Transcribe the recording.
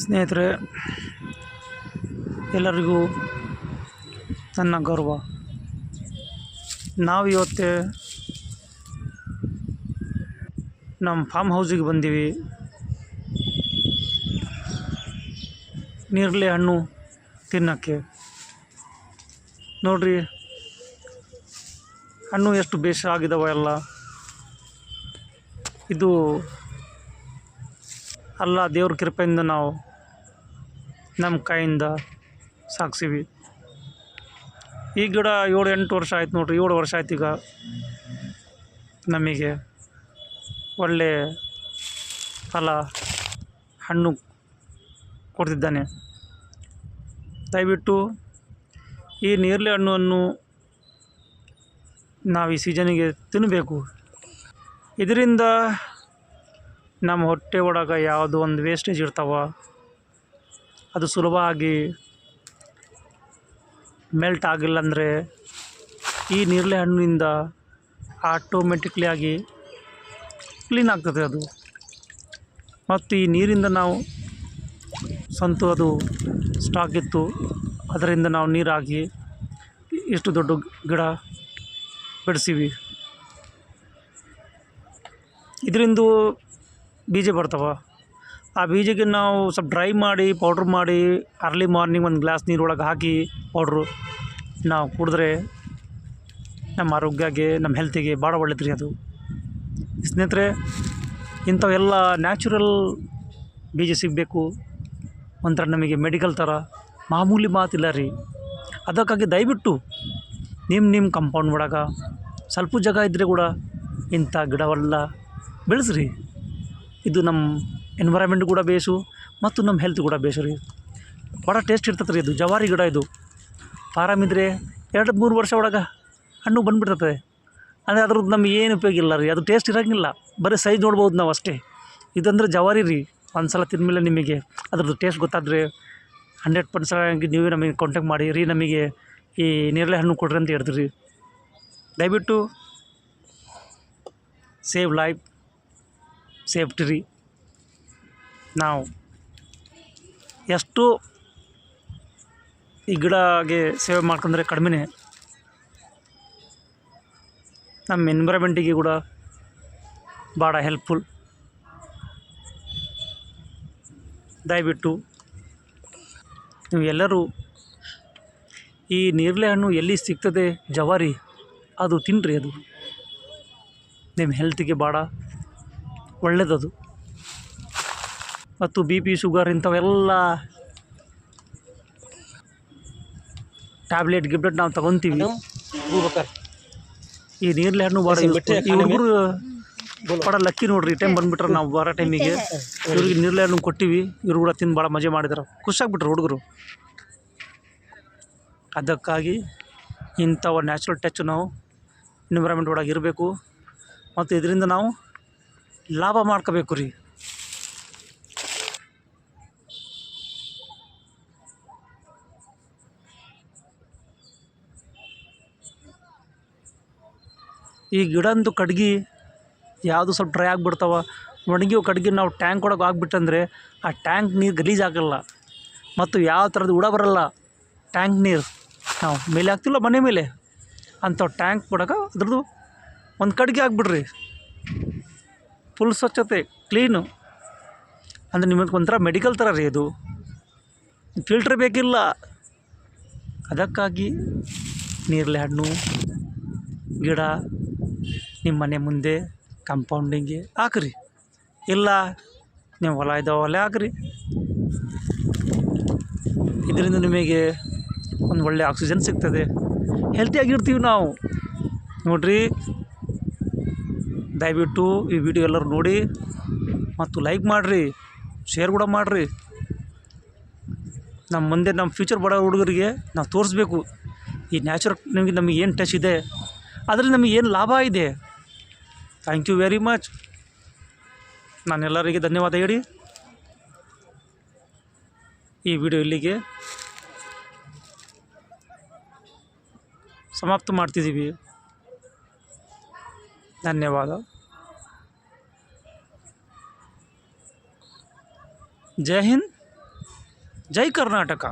ಸ್ನೇಹಿತರೆ, ಎಲ್ಲರಿಗೂ ನನ್ನ ಗೌರವ. ನಾವು ಇವತ್ತೇ ನಮ್ಮ ಫಾರ್ಮ್ ಹೌಸಿಗೆ ಬಂದೀವಿ. ನೇರಳೆ ಹಣ್ಣು ತಿನ್ನೋಕ್ಕೆ. ನೋಡ್ರಿ, ಹಣ್ಣು ಎಷ್ಟು ಬೇಷ ಆಗಿದಾವ ಎಲ್ಲ. ಇದು ಅಲ್ಲ, ದೇವ್ರ ಕೃಪೆಯಿಂದ ನಾವು ನಮ್ಮ ಕೈಯಿಂದ ಸಾಕ್ಸೀವಿ. ಈ ಗಿಡ 7-8 ವರ್ಷ ಆಯ್ತು ನೋಡ್ರಿ. 7 ವರ್ಷ ಆಯ್ತು ಈಗ ನಮಗೆ ಒಳ್ಳೆ ಫಲ ಹಣ್ಣು ಕೊಡ್ತಿದ್ದಾನೆ. ದಯವಿಟ್ಟು ಈ ನೇರಳೆ ಹಣ್ಣನ್ನು ನಾವು ಈ ಸೀಸನಿಗೆ ತಿನ್ನಬೇಕು. ಇದರಿಂದ ನಮ್ಮ ಹೊಟ್ಟೆ ಒಳಗೆ ಯಾವುದೋ ಒಂದು ವೇಸ್ಟೇಜ್ ಇರ್ತಾವ, ಅದು ಸುಲಭವಾಗಿ ಮೆಲ್ಟ್ ಆಗಿಲ್ಲ ಅಂದರೆ ಈ ನೇರಳೆ ಹಣ್ಣಿನಿಂದ ಆಟೋಮೆಟಿಕ್ಲಿ ಆಗಿ ಕ್ಲೀನ್ ಆಗ್ತದೆ ಅದು. ಮತ್ತು ಈ ನೀರಿಂದ ನಾವು ಅದು ಸ್ಟಾಕ್ ಇತ್ತು, ಅದರಿಂದ ನಾವು ನೀರು ಹಾಕಿ ಇಷ್ಟು ದೊಡ್ಡ ಗಿಡ ಬೆಳೆಸೀವಿ. ಇದರಿಂದ ಬೀಜ ಬರ್ತಾವ. ಆ ಬೀಜಕ್ಕೆ ನಾವು ಸ್ವಲ್ಪ ಡ್ರೈ ಮಾಡಿ ಪೌಡ್ರ್ ಮಾಡಿ ಅರ್ಲಿ ಮಾರ್ನಿಂಗ್ ಒಂದು ಗ್ಲಾಸ್ ನೀರೊಳಗೆ ಹಾಕಿ ಪೌಡ್ರು ನಾವು ಕುಡಿದ್ರೆ ನಮ್ಮ ಆರೋಗ್ಯಕ್ಕೆ, ನಮ್ಮ ಹೆಲ್ತಿಗೆ ಭಾಳ ಒಳ್ಳೆಯದು ರೀ ಅದು. ಸ್ನೇಹಿತರೆ, ಇಂಥವೆಲ್ಲ ನ್ಯಾಚುರಲ್ ಬೀಜ ಸಿಗಬೇಕು. ಒಂಥರ ನಮಗೆ ಮೆಡಿಕಲ್ ಥರ ಮಾಮೂಲಿ ಮಾತಿಲ್ಲ ರೀ. ಅದಕ್ಕಾಗಿ ದಯವಿಟ್ಟು ನಿಮ್ಮ ಕಂಪೌಂಡ್ ಒಳಗೆ ಸ್ವಲ್ಪ ಜಾಗ ಇದ್ದರೆ ಕೂಡ ಇಂಥ ಗಿಡವೆಲ್ಲ ಬೆಳೆಸ್ರಿ. ಇದು ನಮ್ಮ ಎನ್ವೈರನ್ಮೆಂಟ್ ಕೂಡ ಬೇಸು ಮತ್ತು ನಮ್ಮ ಹೆಲ್ತ್ ಕೂಡ ಬೇಸು ರೀ. ಭಾಳ ಟೇಸ್ಟ್ ಇರ್ತದೆ ರೀ. ಇದು ಜವಾರಿ ಗಿಡ. ಇದು ಫಾರಮ್ ಇದ್ದರೆ 2-3 ವರ್ಷ ಒಳಗೆ ಹಣ್ಣು ಬಂದುಬಿಡ್ತದೆ. ಅಂದರೆ ಅದ್ರದ್ದು ನಮ್ಗೆ ಏನು ಉಪಯೋಗ ಇಲ್ಲ ರೀ. ಅದು ಟೇಸ್ಟ್ ಇರೋಂಗಿಲ್ಲ, ಬರೀ ಸೈಜ್ ನೋಡ್ಬೋದು ನಾವು ಅಷ್ಟೇ. ಇದಂದರೆ ಜವಾರಿ ರೀ. ಒಂದು ಸಲ ತಿಂದಮೇಲೆ ನಿಮಗೆ ಅದ್ರದ್ದು ಟೇಸ್ಟ್ ಗೊತ್ತಾದರೆ 100% ನೀವೇ ನಮಗೆ ಕಾಂಟ್ಯಾಕ್ಟ್ ಮಾಡಿ ರೀ, ನಮಗೆ ಈ ನೇರಳೆ ಹಣ್ಣು ಕೊಡ್ರಿ ಅಂತ ಹೇಳ್ತೀರಿ. ದಯವಿಟ್ಟು ಸೇವ್ ಲೈಫ್, ಸೇಫ್ಟಿ ರೀ. ನಾವು ಎಷ್ಟು ಈ ಗಿಡಗೆ ಸೇವೆ ಮಾಡ್ಕೊಂಡ್ರೆ ಕಡಿಮೆನೇ, ನಮ್ಮ ಎನ್ವಿರಾನ್ಮೆಂಟಿಗೆ ಕೂಡ ಭಾಳ ಹೆಲ್ಪ್ಫುಲ್. ದಯವಿಟ್ಟು ನೀವು ಎಲ್ಲರೂ ಈ ನೇರಳೆ ಹಣ್ಣು ಎಲ್ಲಿ ಸಿಗ್ತದೆ ಜವಾರಿ, ಅದು ತಿನ್ನಿರಿ. ಅದು ನಿಮ್ಮ ಹೆಲ್ತಿಗೆ ಭಾಳ ಒಳ್ಳೆಯದದು. ಮತ್ತು BP ಶುಗರ್ ಇಂಥವೆಲ್ಲ ಟ್ಯಾಬ್ಲೆಟ್ ನಾವು ತೊಗೊತೀವಿ. ಈ ನೇರಳೆ ಹಣ್ಣು ಭಾಳ ಈ ಹುಡುಗರು ಭಾಳ ಲಕ್ಕಿ ನೋಡ್ರಿ. ಈ ಟೈಮ್ ಬಂದುಬಿಟ್ರೆ ನಾವು ಬರೋ ಟೈಮಿಗೆ ಇವ್ರಿಗೆ ನೇರಳೆ ಹಣ್ಣು ಕೊಟ್ಟಿವಿ. ಇವ್ರು ಕೂಡ ತಿಂದು ಭಾಳ ಮಜಾ ಮಾಡಿದಾರೆ, ಖುಷಿಯಾಗ್ಬಿಟ್ರು ಹುಡುಗರು. ಅದಕ್ಕಾಗಿ ಇಂಥವ ನ್ಯಾಚುರಲ್ ಟಚ್ ನಾವು ಎನ್ವಿರಾನ್ಮೆಂಟ್ ಒಳಗೆ ಇರಬೇಕು ಮತ್ತು ಇದರಿಂದ ನಾವು ಲಾಭ ಮಾಡ್ಕೋಬೇಕು ರೀ. ಈ ಗಿಡಂದು ಕಡ್ಗಿ ಯಾವುದು ಸ್ವಲ್ಪ ಡ್ರೈ ಆಗಿಬಿಡ್ತಾವ, ಒಣಗಿವು ಕಡ್ಗಿ ನಾವು ಟ್ಯಾಂಕ್ ಒಳಗೆ ಹಾಕ್ಬಿಟ್ಟಂದರೆ ಆ ಟ್ಯಾಂಕ್ ನೀರು ಗಲೀಜು ಆಗಲ್ಲ ಮತ್ತು ಯಾವ ಥರದ ಹುಳ ಬರಲ್ಲ. ಟ್ಯಾಂಕ್ ನೀರು ನಾವು ಮೇಲೆ ಹಾಕ್ತಿಲ್ಲ ಮನೆ ಮೇಲೆ, ಅಂಥವು ಟ್ಯಾಂಕ್ ಒಳಗೆ ಅದ್ರದ್ದು ಒಂದು ಕಡ್ಗಿ ಹಾಕ್ಬಿಡ್ರಿ. ಫುಲ್ ಸ್ವಚ್ಛತೆ, ಕ್ಲೀನು. ಅಂದರೆ ನಿಮಗೆ ಒಂಥರ ಮೆಡಿಕಲ್ ಥರ ರೀ. ಇದು ಫಿಲ್ಟ್ರ್ ಬೇಕಿಲ್ಲ. ಅದಕ್ಕಾಗಿ ನೇರಳೆ ಹಣ್ಣು ಗಿಡ ನಿಮ್ಮ ಮನೆ ಮುಂದೆ ಕಂಪೌಂಡಿಂಗೆ ಹಾಕ್ರಿ. ಇಲ್ಲ ನೀವು ಹೊಲ ಇದ್ದಾವೆ ಹೊಲ ಹಾಕ್ರಿ. ಇದರಿಂದ ನಿಮಗೆ ಒಂದು ಒಳ್ಳೆಯ ಆಕ್ಸಿಜನ್ ಸಿಗ್ತದೆ, ಹೆಲ್ತಿಯಾಗಿರ್ತೀವಿ ನಾವು. ನೋಡಿರಿ, ದಯವಿಟ್ಟು ಈ ವಿಡಿಯೋ ಎಲ್ಲರೂ ನೋಡಿ ಮತ್ತು ಲೈಕ್ ಮಾಡಿರಿ, ಶೇರ್ ಕೂಡ ಮಾಡಿರಿ. ನಮ್ಮ ಮುಂದೆ ನಮ್ಮ ಫ್ಯೂಚರ್ ಬರೋ ಹುಡುಗರಿಗೆ ನಾವು ತೋರಿಸ್ಬೇಕು ಈ ನ್ಯಾಚುರಲ್ ನಮಗೆ ಏನು ಟಚ್ ಇದೆ, ಅದರಲ್ಲಿ ನಮಗೆ ಏನು ಲಾಭ ಇದೆ. Thank you very much. ನಾನೆಲ್ಲರಿಗೆ ಧನ್ಯವಾದ ಹೇಳಿ ಈ ವಿಡಿಯೋ ಇಲ್ಲಿಗೆ ಸಮಾಪ್ತ ಮಾಡ್ತಿದ್ದೀವಿ. ಧನ್ಯವಾದ. ಜೈ ಹಿಂದ್, ಜೈ ಕರ್ನಾಟಕ.